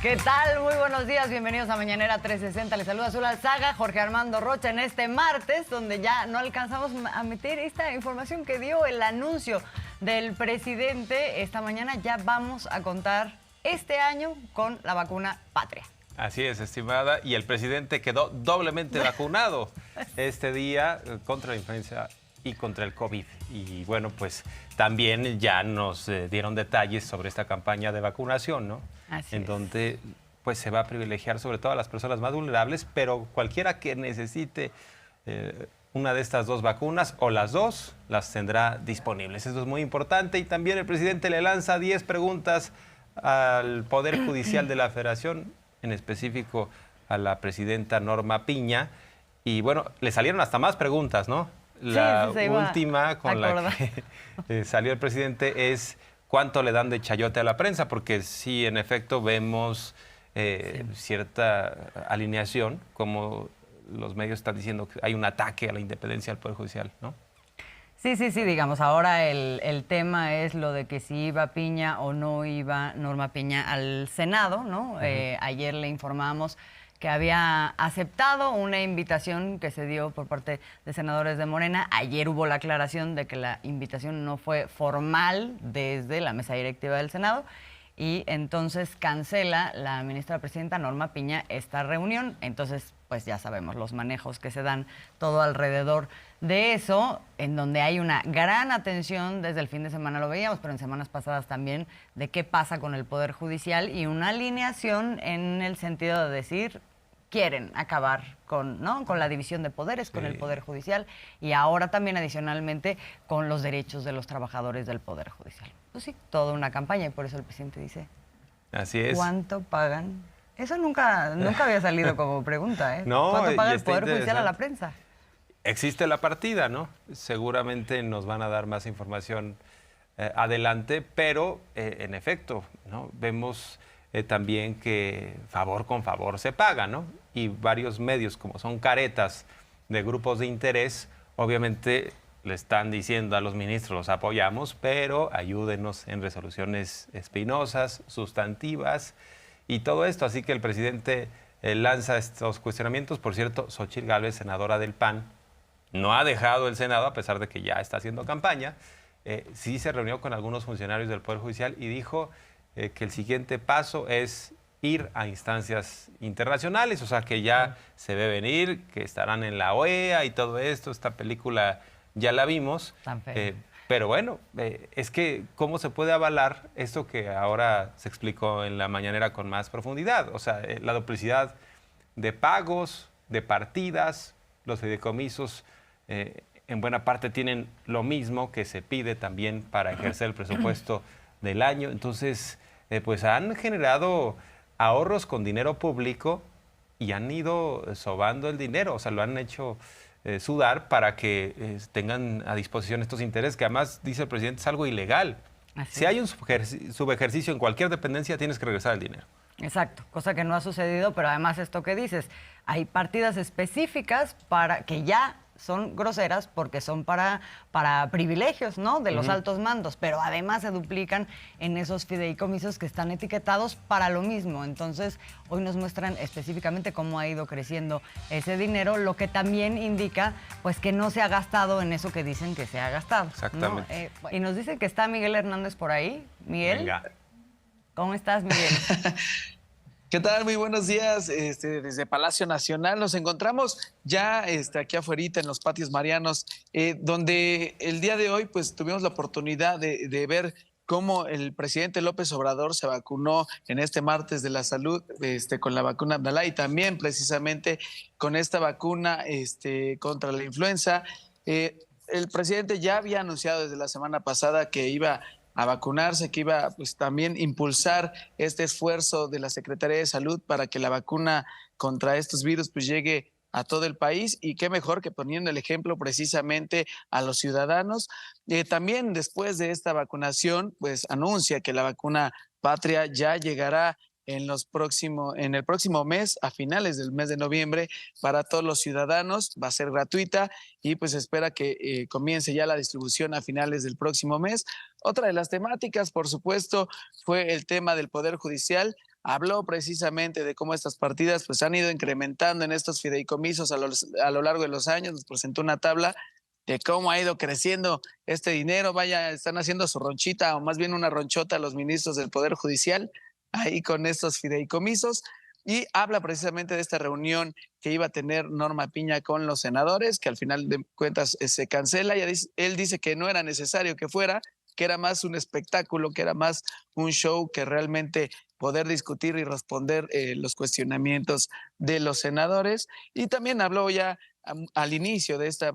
¿Qué tal? Muy buenos días, bienvenidos a Mañanera 360. Les saluda Azul Alzaga, Jorge Armando Rocha en este martes, donde ya no alcanzamos a meter esta información que dio el anuncio del presidente. Esta mañana ya vamos a contar este año con la vacuna Patria. Así es, estimada, y el presidente quedó doblemente vacunado este día contra la influenza y contra el COVID. Y bueno, pues también ya nos dieron detalles sobre esta campaña de vacunación, ¿no? Así en es. donde pues se va a privilegiar sobre todo a las personas más vulnerables, pero cualquiera que necesite una de estas dos vacunas o las dos las tendrá disponibles. Eso es muy importante. Y también el presidente le lanza 10 preguntas al Poder Judicial de la Federación, en específico a la presidenta Norma Piña. Y bueno, le salieron hasta más preguntas, ¿no? La última con la que salió el presidente es cuánto le dan de chayote a la prensa, porque sí, en efecto, vemos cierta alineación, como los medios están diciendo que hay un ataque a la independencia del Poder Judicial, ¿no? Sí, digamos, ahora el tema es lo de que si iba Piña o no iba Norma Piña al Senado, ¿no? Ayer le informamos que había aceptado una invitación que se dio por parte de senadores de Morena. Ayer hubo la aclaración de que la invitación no fue formal desde la mesa directiva del Senado y entonces cancela la ministra presidenta Norma Piña esta reunión. Entonces, pues ya sabemos los manejos que se dan todo alrededor de eso, en donde hay una gran atención, desde el fin de semana lo veíamos, pero en semanas pasadas también, de qué pasa con el Poder Judicial y una alineación en el sentido de decir, quieren acabar con, ¿no?, con la división de poderes, con el Poder Judicial y ahora también adicionalmente con los derechos de los trabajadores del Poder Judicial. Pues sí, toda una campaña y por eso el presidente dice, así es. ¿Cuánto pagan? Eso nunca había salido como pregunta, ¿eh? No, ¿cuánto paga el está Poder Judicial a la prensa? Existe la partida, ¿no? Seguramente nos van a dar más información adelante, pero en efecto, ¿no? Vemos también que favor con favor se paga, ¿no? Y varios medios, como son caretas de grupos de interés, obviamente le están diciendo a los ministros, los apoyamos, pero ayúdenos en resoluciones espinosas, sustantivas y todo esto. Así que el presidente lanza estos cuestionamientos. Por cierto, Xóchitl Gálvez, senadora del PAN, no ha dejado el Senado, a pesar de que ya está haciendo campaña. Sí se reunió con algunos funcionarios del Poder Judicial y dijo que el siguiente paso es ir a instancias internacionales, o sea, que ya se ve venir, que estarán en la OEA y todo esto. Esta película ya la vimos. Pero bueno, es que ¿cómo se puede avalar esto que ahora se explicó en la mañanera con más profundidad? O sea, la duplicidad de pagos, de partidas, los fideicomisos en buena parte tienen lo mismo que se pide también para ejercer el presupuesto del año. Entonces, pues han generado ahorros con dinero público y han ido sobando el dinero, o sea, lo han hecho sudar para que tengan a disposición estos intereses, que además, dice el presidente, es algo ilegal. Si hay un subejercicio en cualquier dependencia, tienes que regresar el dinero. Exacto, cosa que no ha sucedido, pero además esto que dices, hay partidas específicas para que ya son groseras porque son para privilegios, ¿no?, de los altos mandos, pero además se duplican en esos fideicomisos que están etiquetados para lo mismo. Entonces, hoy nos muestran específicamente cómo ha ido creciendo ese dinero, lo que también indica pues que no se ha gastado en eso que dicen que se ha gastado, ¿no? Exactamente. Y nos dice que está Miguel Hernández por ahí. Miguel, Venga. ¿Cómo estás, Miguel? ¿Qué tal? Muy buenos días. Desde Palacio Nacional nos encontramos ya aquí afuerita en los patios marianos, donde el día de hoy pues tuvimos la oportunidad de ver cómo el presidente López Obrador se vacunó en este martes de la salud con la vacuna Abdalá y también precisamente con esta vacuna contra la influenza. El presidente ya había anunciado desde la semana pasada que iba a vacunarse, que iba pues también impulsar este esfuerzo de la Secretaría de Salud para que la vacuna contra estos virus pues llegue a todo el país, y qué mejor que poniendo el ejemplo precisamente a los ciudadanos. También después de esta vacunación pues anuncia que la vacuna Patria ya llegará en el próximo mes, a finales del mes de noviembre, para todos los ciudadanos. Va a ser gratuita y pues espera que comience ya la distribución a finales del próximo mes. Otra de las temáticas, por supuesto, fue el tema del Poder Judicial. habló precisamente de cómo estas partidas pues han ido incrementando en estos fideicomisos a lo largo de los años. Nos presentó una tabla de cómo ha ido creciendo este dinero. Vaya, están haciendo su ronchita, o más bien una ronchota, los ministros del Poder Judicial ahí con estos fideicomisos. Y habla precisamente de esta reunión que iba a tener Norma Piña con los senadores, que al final de cuentas se cancela. Y él dice que no era necesario que fuera, que era más un espectáculo, que era más un show que realmente poder discutir y responder los cuestionamientos de los senadores. Y también habló ya al inicio de esta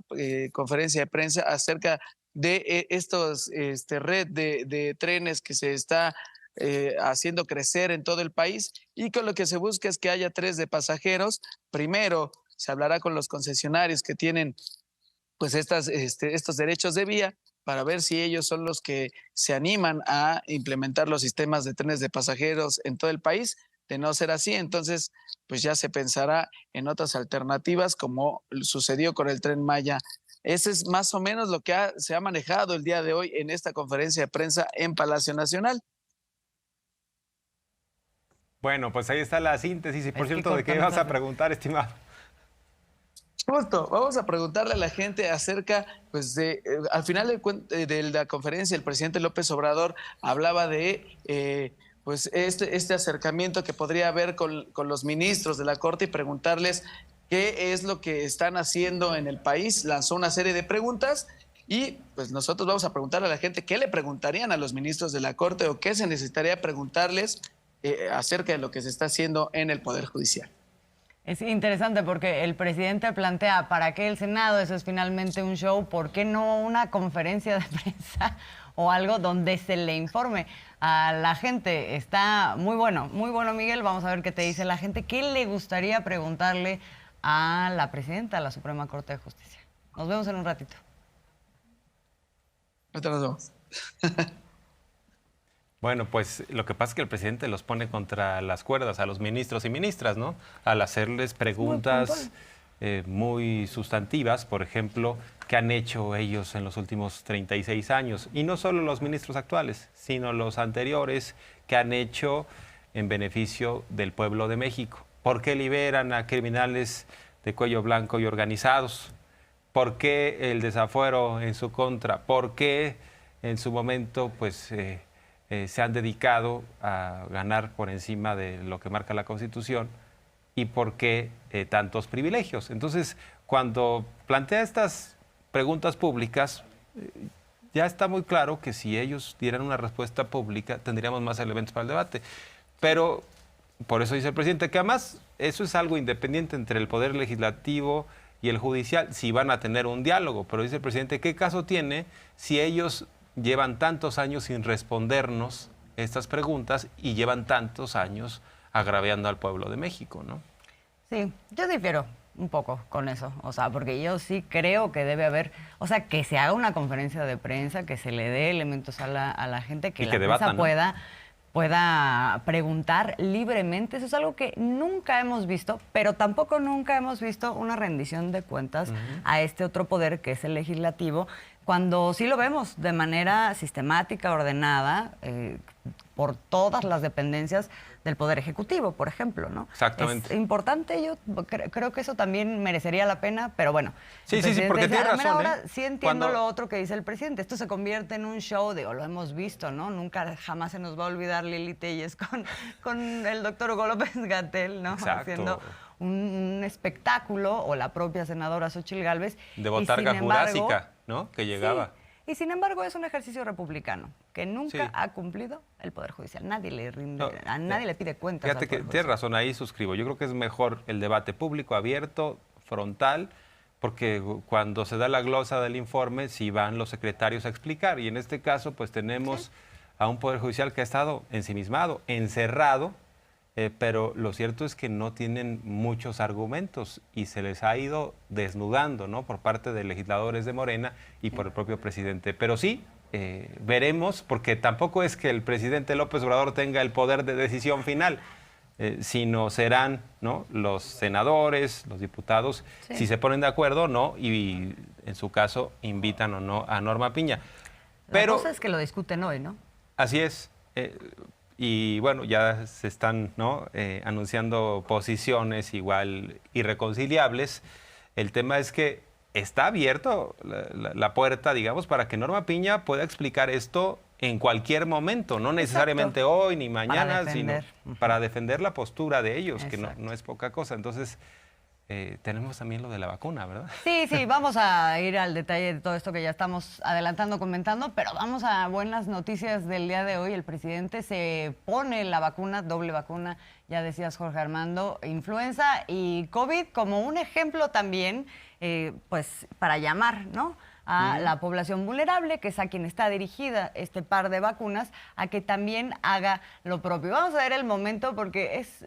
conferencia de prensa acerca de estos red de trenes que se está haciendo crecer en todo el país, y con lo que se busca es que haya trenes de pasajeros. Primero se hablará con los concesionarios que tienen pues estos derechos de vía, para ver si ellos son los que se animan a implementar los sistemas de trenes de pasajeros en todo el país. De no ser así, entonces pues ya se pensará en otras alternativas, como sucedió con el Tren Maya. Ese es más o menos lo que se ha manejado el día de hoy en esta conferencia de prensa en Palacio Nacional. Bueno, pues ahí está la síntesis. Y por cierto, ¿de qué vas a preguntar, estimado? Justo, vamos a preguntarle a la gente acerca, pues, al final de la conferencia, el presidente López Obrador hablaba de, pues, este acercamiento que podría haber con los ministros de la Corte, y preguntarles qué es lo que están haciendo en el país. Lanzó una serie de preguntas y, pues, nosotros vamos a preguntarle a la gente qué le preguntarían a los ministros de la Corte, o qué se necesitaría preguntarles acerca de lo que se está haciendo en el Poder Judicial. Es interesante porque el presidente plantea, ¿para qué el Senado? Eso es finalmente un show. ¿Por qué no una conferencia de prensa o algo donde se le informe a la gente? Está muy bueno, Miguel. Vamos a ver qué te dice la gente. ¿Qué le gustaría preguntarle a la presidenta de la Suprema Corte de Justicia? Nos vemos en un ratito. Ahorita nos vemos. Bueno, pues lo que pasa es que el presidente los pone contra las cuerdas a los ministros y ministras, ¿no? Al hacerles preguntas muy sustantivas, por ejemplo, ¿qué han hecho ellos en los últimos 36 años? Y no solo los ministros actuales, sino los anteriores, ¿qué han hecho en beneficio del pueblo de México? ¿Por qué liberan a criminales de cuello blanco y organizados? ¿Por qué el desafuero en su contra? ¿Por qué en su momento, pues... se han dedicado a ganar por encima de lo que marca la Constitución, y por qué tantos privilegios? Entonces, cuando plantea estas preguntas públicas, ya está muy claro que si ellos dieran una respuesta pública, tendríamos más elementos para el debate. Pero por eso dice el presidente que además eso es algo independiente entre el Poder Legislativo y el Judicial, si van a tener un diálogo. Pero dice el presidente, ¿qué caso tiene si ellos llevan tantos años sin respondernos estas preguntas y llevan tantos años agraviando al pueblo de México, ¿no? Sí, yo difiero un poco con eso, o sea, porque yo sí creo que debe haber, o sea, que se haga una conferencia de prensa, que se le dé elementos a la gente, que la prensa pueda preguntar libremente. Eso es algo que nunca hemos visto, pero tampoco nunca hemos visto una rendición de cuentas a este otro poder que es el legislativo, cuando sí lo vemos de manera sistemática, ordenada, por todas las dependencias del Poder Ejecutivo, por ejemplo, ¿no? Exactamente. Es importante, yo creo que eso también merecería la pena, pero bueno. Sí, porque tiene razón. Ahora sí entiendo lo otro que dice el presidente. Esto se convierte en un show, lo hemos visto, ¿no? Nunca, jamás se nos va a olvidar Lili Telles con el doctor Hugo López-Gatell, ¿no? Exacto. Haciendo un espectáculo, o la propia senadora Xóchitl Gálvez. De botarga jurásica, ¿no? Que llegaba. Sí. Y sin embargo es un ejercicio republicano que nunca ha cumplido el Poder Judicial. Nadie le rinde, a nadie le pide cuentas. Fíjate que tienes razón, ahí suscribo. Yo creo que es mejor el debate público, abierto, frontal, porque cuando se da la glosa del informe, sí van los secretarios a explicar. Y en este caso, pues tenemos a un Poder Judicial que ha estado ensimismado, encerrado, pero lo cierto es que no tienen muchos argumentos y se les ha ido desnudando, ¿no? Por parte de legisladores de Morena y por el propio presidente. Pero sí, veremos, porque tampoco es que el presidente López Obrador tenga el poder de decisión final, sino serán, ¿no?, los senadores, los diputados, si se ponen de acuerdo o no, y en su caso invitan o no a Norma Piña. La cosa es que lo discuten hoy, ¿no? Así es. y bueno, ya se están, ¿no? Anunciando posiciones igual irreconciliables. El tema es que está abierto la puerta, digamos, para que Norma Piña pueda explicar esto en cualquier momento, no necesariamente hoy ni mañana, sino para defender la postura de ellos, que no es poca cosa. Entonces, tenemos también lo de la vacuna, ¿verdad? Sí, vamos a ir al detalle de todo esto que ya estamos adelantando, comentando, pero vamos a buenas noticias del día de hoy. El presidente se pone la vacuna, doble vacuna, ya decías, Jorge Armando, influenza y COVID como un ejemplo también, pues para llamar, ¿no?, a la población vulnerable, que es a quien está dirigida este par de vacunas, a que también haga lo propio. Vamos a ver el momento porque es...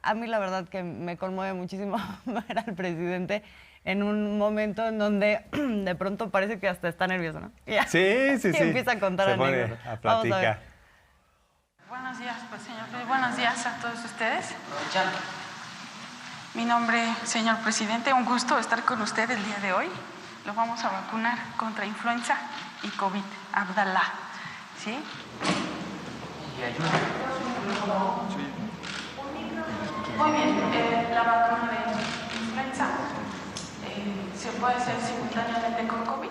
A mí la verdad que me conmueve muchísimo ver al presidente en un momento en donde de pronto parece que hasta está nervioso, ¿no? Sí. Y empieza a contar anécdotas. A platicar. Buenos días, pues, señor. Buenos días a todos ustedes. Mi nombre, señor presidente, un gusto estar con usted el día de hoy. Lo vamos a vacunar contra influenza y COVID. Abdalá, ¿sí? ¿Y ayuda? Muy bien, la vacuna de influenza se puede hacer simultáneamente con COVID.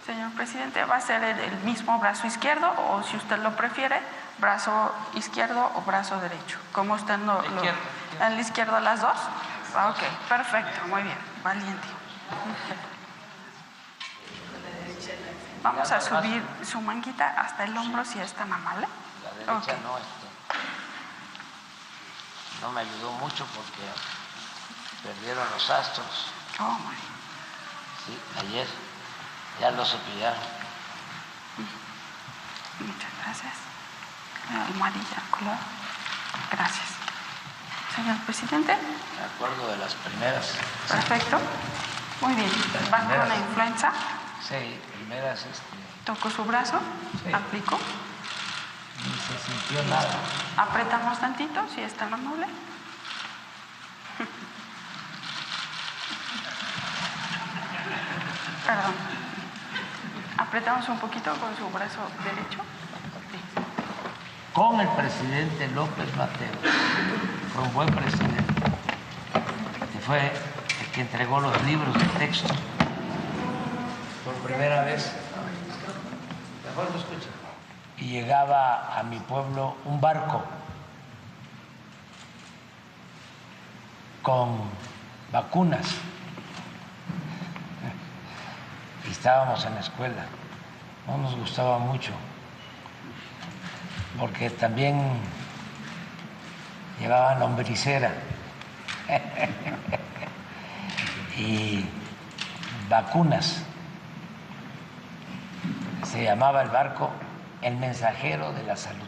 Señor presidente, va a ser el mismo brazo izquierdo o, si usted lo prefiere, brazo izquierdo o brazo derecho. ¿Cómo usted ¿En la izquierda las dos? Ok, perfecto, muy bien, valiente. Vamos a subir su manguita hasta el hombro si es tan amable. La derecha no me ayudó mucho porque perdieron los astros. Oh, muy bien. Sí, ayer ya lo cepillaron. Muchas gracias. La almohadilla, color. Gracias. Señor presidente. Me acuerdo de las primeras. Perfecto. Muy bien. ¿Va con la influenza? Sí, primeras. Tocó su brazo, sí. Aplicó. Ni se sintió nada. Apretamos tantito, si es tan amable. Perdón. Apretamos un poquito con su brazo derecho. Sí. Con el presidente López Mateos. Fue un buen presidente. Que fue el que entregó los libros de texto. Por primera vez. Mejor lo escucha. Y llegaba a mi pueblo un barco con vacunas. Y estábamos en la escuela. No nos gustaba mucho, porque también llevaban lombricera y vacunas. Se llamaba el barco El Mensajero de la Salud.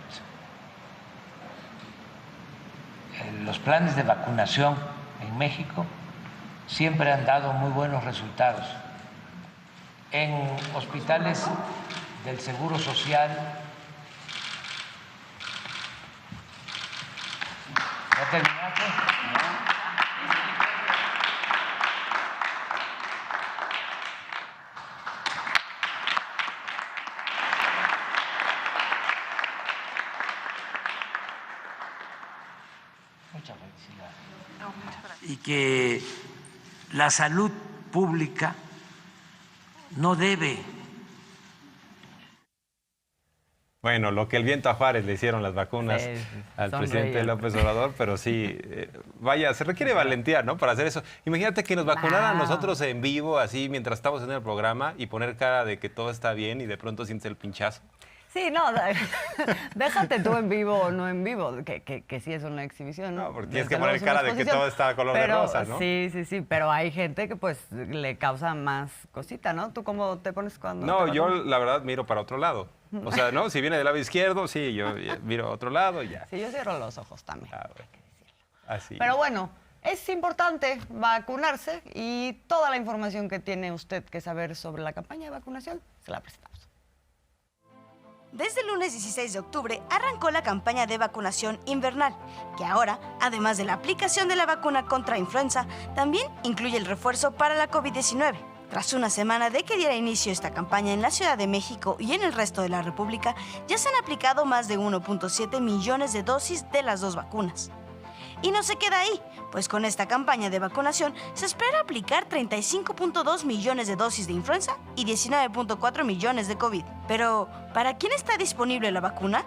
Los planes de vacunación en México siempre han dado muy buenos resultados. En hospitales del Seguro Social, ¿ya terminaste? Muchas felicidades. No, muchas gracias. Y que la salud pública no debe. Bueno, lo que el viento a Juárez le hicieron las vacunas al presidente López Obrador, pero sí, vaya, se requiere valentía, ¿no?, para hacer eso. Imagínate que nos vacunaran a nosotros en vivo, así, mientras estamos en el programa, y poner cara de que todo está bien y de pronto sientes el pinchazo. Sí, no, déjate tú en vivo o no en vivo, que sí es una exhibición, ¿no? No, porque tienes que poner cara de que todo está color de rosa, ¿no? Sí, pero hay gente que pues le causa más cosita, ¿no? ¿Tú cómo te pones cuando No, yo la verdad miro para otro lado. O sea, ¿no? Si viene del lado izquierdo, sí, yo miro a otro lado y ya. Sí, yo cierro los ojos también. Ah, bueno. Así. Pero bueno, es importante vacunarse y toda la información que tiene usted que saber sobre la campaña de vacunación, se la presentamos. Desde el lunes 16 de octubre arrancó la campaña de vacunación invernal, que ahora, además de la aplicación de la vacuna contra influenza, también incluye el refuerzo para la COVID-19. Tras una semana de que diera inicio esta campaña en la Ciudad de México y en el resto de la República, ya se han aplicado más de 1.7 millones de dosis de las 2 vacunas. Y no se queda ahí, pues con esta campaña de vacunación se espera aplicar 35.2 millones de dosis de influenza y 19.4 millones de COVID. Pero, ¿para quién está disponible la vacuna?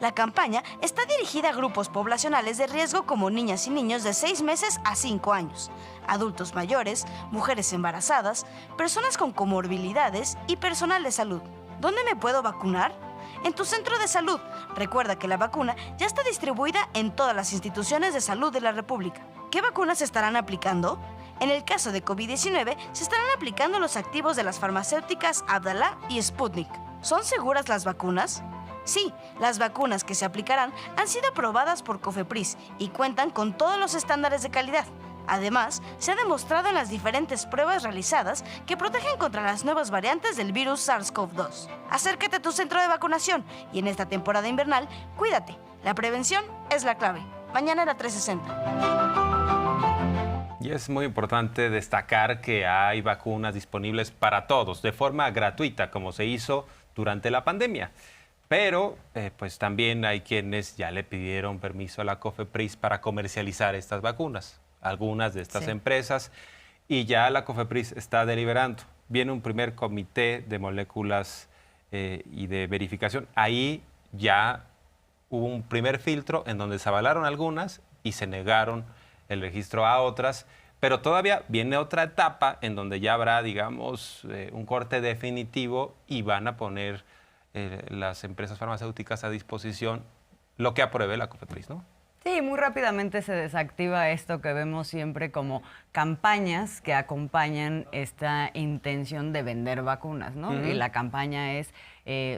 La campaña está dirigida a grupos poblacionales de riesgo como niñas y niños de 6 meses a 5 años, adultos mayores, mujeres embarazadas, personas con comorbilidades y personal de salud. ¿Dónde me puedo vacunar? En tu centro de salud. Recuerda que la vacuna ya está distribuida en todas las instituciones de salud de la República. ¿Qué vacunas se estarán aplicando? En el caso de COVID-19, se estarán aplicando los activos de las farmacéuticas Abdala y Sputnik. ¿Son seguras las vacunas? Sí, las vacunas que se aplicarán han sido aprobadas por COFEPRIS y cuentan con todos los estándares de calidad. Además, se ha demostrado en las diferentes pruebas realizadas que protegen contra las nuevas variantes del virus SARS-CoV-2. Acércate a tu centro de vacunación y en esta temporada invernal, cuídate. La prevención es la clave. Mañana era 360. Y es muy importante destacar que hay vacunas disponibles para todos, de forma gratuita, como se hizo durante la pandemia. Pero pues también hay quienes ya le pidieron permiso a la COFEPRIS para comercializar estas vacunas, algunas de estas empresas, y ya la COFEPRIS está deliberando. Viene un primer comité de moléculas y de verificación. Ahí ya hubo un primer filtro en donde se avalaron algunas y se negaron el registro a otras, pero todavía viene otra etapa en donde ya habrá, digamos, un corte definitivo y van a poner las empresas farmacéuticas a disposición lo que apruebe la COFEPRIS, ¿no? Sí, muy rápidamente se desactiva esto que vemos siempre como campañas que acompañan esta intención de vender vacunas, ¿no? Y la campaña es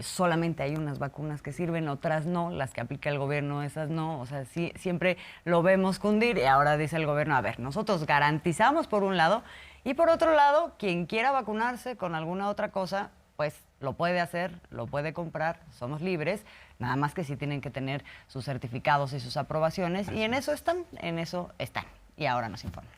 solamente hay unas vacunas que sirven, otras no, las que aplica el gobierno, esas no. O sea, sí, siempre lo vemos cundir y ahora dice el gobierno, a ver, nosotros garantizamos por un lado y por otro lado, quien quiera vacunarse con alguna otra cosa, pues lo puede hacer, lo puede comprar, somos libres, nada más que sí tienen que tener sus certificados y sus aprobaciones, y en eso están, y ahora nos informan.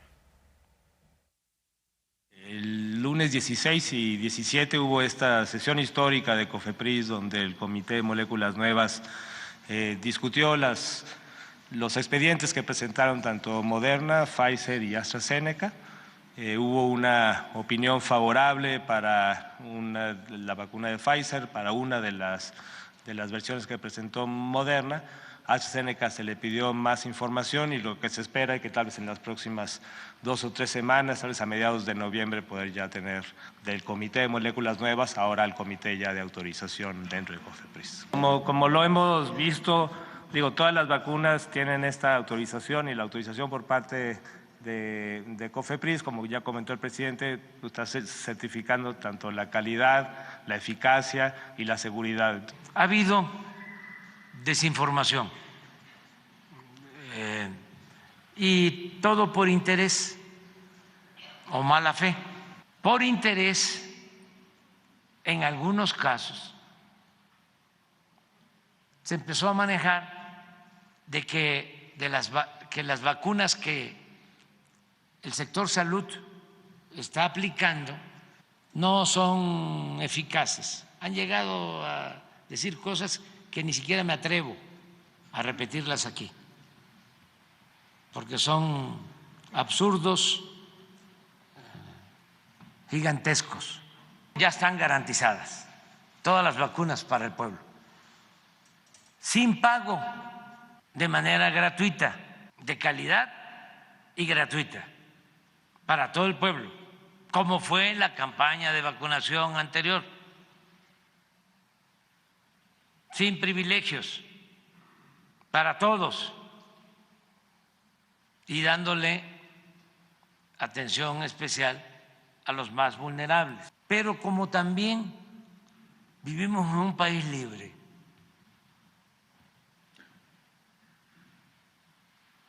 El lunes 16 y 17 hubo esta sesión histórica de COFEPRIS, donde el Comité de Moléculas Nuevas discutió los expedientes que presentaron tanto Moderna, Pfizer y AstraZeneca. Hubo una opinión favorable para la vacuna de Pfizer, para una de las versiones que presentó Moderna. A AstraZeneca se le pidió más información y lo que se espera es que tal vez en las próximas 2 o 3 semanas, tal vez a mediados de noviembre, poder ya tener del Comité de Moléculas Nuevas, ahora el Comité ya de Autorización dentro de COFEPRIS. Como lo hemos visto, todas las vacunas tienen esta autorización y la autorización por parte de COFEPRIS, como ya comentó el presidente, está certificando tanto la calidad, la eficacia y la seguridad. Ha habido desinformación y todo por interés o mala fe. Por interés, en algunos casos, se empezó a manejar de que las vacunas que el sector salud está aplicando no son eficaces. Han llegado a decir cosas que ni siquiera me atrevo a repetirlas aquí, porque son absurdos, gigantescos. Ya están garantizadas todas las vacunas para el pueblo, sin pago, de manera gratuita, de calidad y gratuita, para todo el pueblo, como fue la campaña de vacunación anterior, sin privilegios, para todos, y dándole atención especial a los más vulnerables. Pero como también vivimos en un país libre,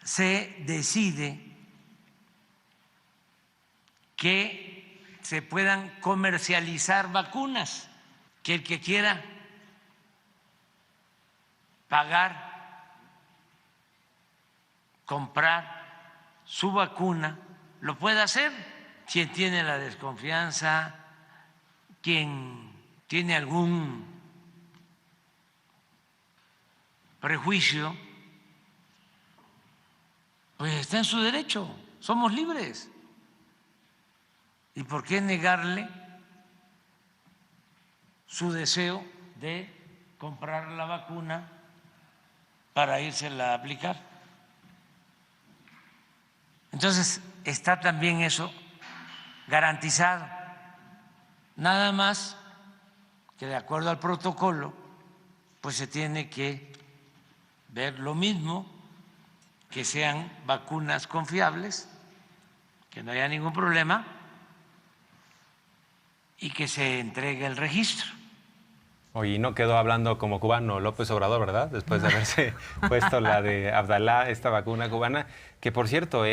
se decide que se puedan comercializar vacunas, que el que quiera pagar, comprar su vacuna, lo puede hacer quien tiene la desconfianza, quien tiene algún prejuicio, pues está en su derecho, somos libres. ¿Y por qué negarle su deseo de comprar la vacuna para írsela a aplicar? Entonces, está también eso garantizado. Nada más que de acuerdo al protocolo, pues se tiene que ver lo mismo, que sean vacunas confiables, que no haya ningún problema y que se entregue el registro. Oye, y no quedó hablando como cubano López Obrador, ¿verdad? Después de haberse puesto la de Abdalá, esta vacuna cubana, que por cierto,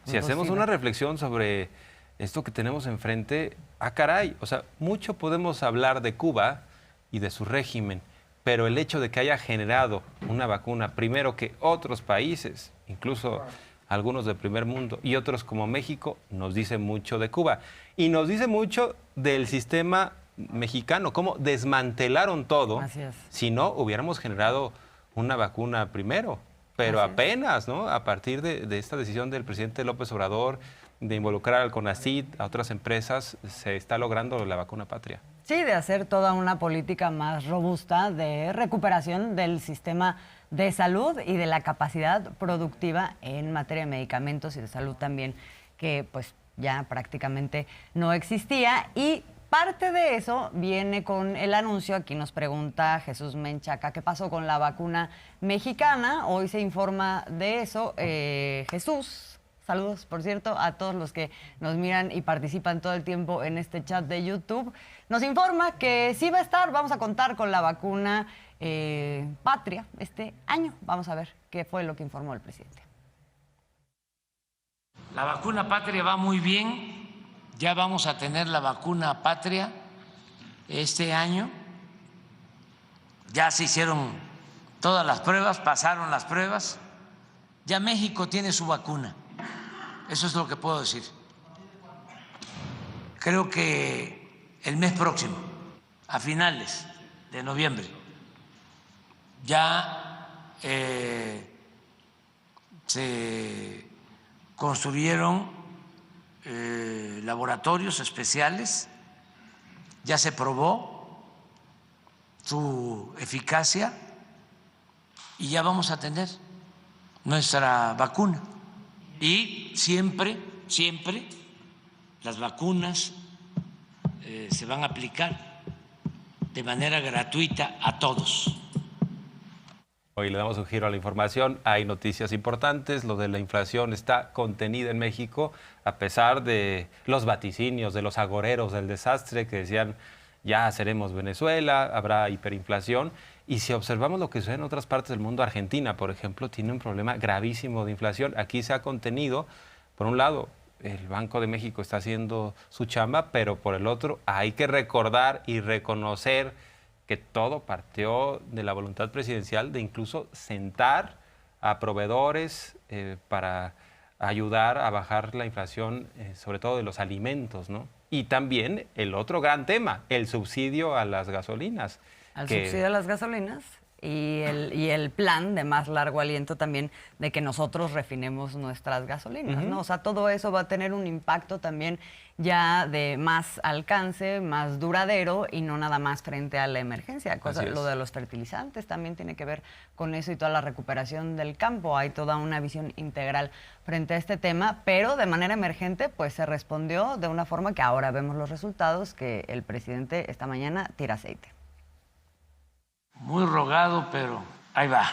si hacemos una reflexión sobre esto que tenemos enfrente, caray, o sea, mucho podemos hablar de Cuba y de su régimen, pero el hecho de que haya generado una vacuna primero que otros países, incluso algunos del primer mundo y otros como México, nos dice mucho de Cuba. Y nos dice mucho del sistema mexicano, cómo desmantelaron todo. Así es. Si no, hubiéramos generado una vacuna primero. Pero Así es. apenas, ¿no? A partir de esta decisión del presidente López Obrador de involucrar al CONACYT, a otras empresas, se está logrando la vacuna patria. Sí, de hacer toda una política más robusta de recuperación del sistema de salud y de la capacidad productiva en materia de medicamentos y de salud también, que pues ya prácticamente no existía. Y parte de eso viene con el anuncio, aquí nos pregunta Jesús Menchaca, ¿qué pasó con la vacuna mexicana? Hoy se informa de eso. Jesús, saludos, por cierto, a todos los que nos miran y participan todo el tiempo en este chat de YouTube. Nos informa que sí va a estar, vamos a contar con la vacuna patria este año. Vamos a ver qué fue lo que informó el presidente. La vacuna patria va muy bien, ya vamos a tener la vacuna patria este año. Ya se hicieron todas las pruebas, pasaron las pruebas. Ya México tiene su vacuna. Eso es lo que puedo decir. Creo que el mes próximo, a finales de noviembre, ya se construyeron laboratorios especiales, ya se probó su eficacia y ya vamos a tener nuestra vacuna. Y siempre las vacunas se van a aplicar de manera gratuita a todos. Hoy le damos un giro a la información. Hay noticias importantes. Lo de la inflación está contenida en México, a pesar de los vaticinios de los agoreros del desastre que decían ya seremos Venezuela, habrá hiperinflación. Y si observamos lo que sucede en otras partes del mundo, Argentina, por ejemplo, tiene un problema gravísimo de inflación. Aquí se ha contenido. Por un lado, el Banco de México está haciendo su chamba, pero por el otro hay que recordar y reconocer que todo partió de la voluntad presidencial de incluso sentar a proveedores para ayudar a bajar la inflación, sobre todo de los alimentos, ¿no? Y también el otro gran tema, el subsidio a las gasolinas. Al subsidio a las gasolinas y el plan de más largo aliento también de que nosotros refinemos nuestras gasolinas, ¿no? O sea, todo eso va a tener un impacto también ya de más alcance, más duradero y no nada más frente a la emergencia. Lo de los fertilizantes también tiene que ver con eso y toda la recuperación del campo. Hay toda una visión integral frente a este tema, pero de manera emergente pues se respondió de una forma que ahora vemos los resultados, que el presidente esta mañana tira aceite. Muy rogado, pero ahí va,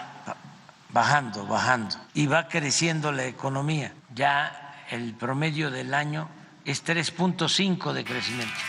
bajando. Y va creciendo la economía. Ya el promedio del año es 3.5 de crecimiento.